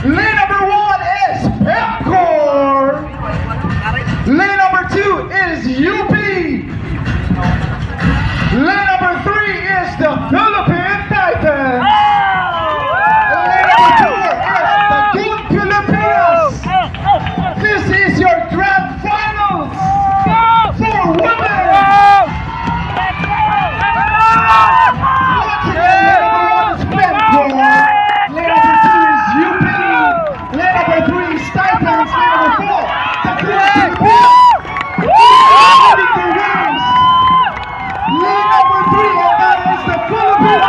Lane number 1 is Pepcor. Lane number 2 is UP. Lane number 3 is the Philippine Titans. Lane number 4 is the Good Filipinas. This is your grand finals for women. Once again, lane number 1 is Pepcor. Lane number 2 is UP. Lane number 3 is Titans. Lane number 4, the Good Filipinas. Leading the winners. Lane number 3, and that is the Philippines.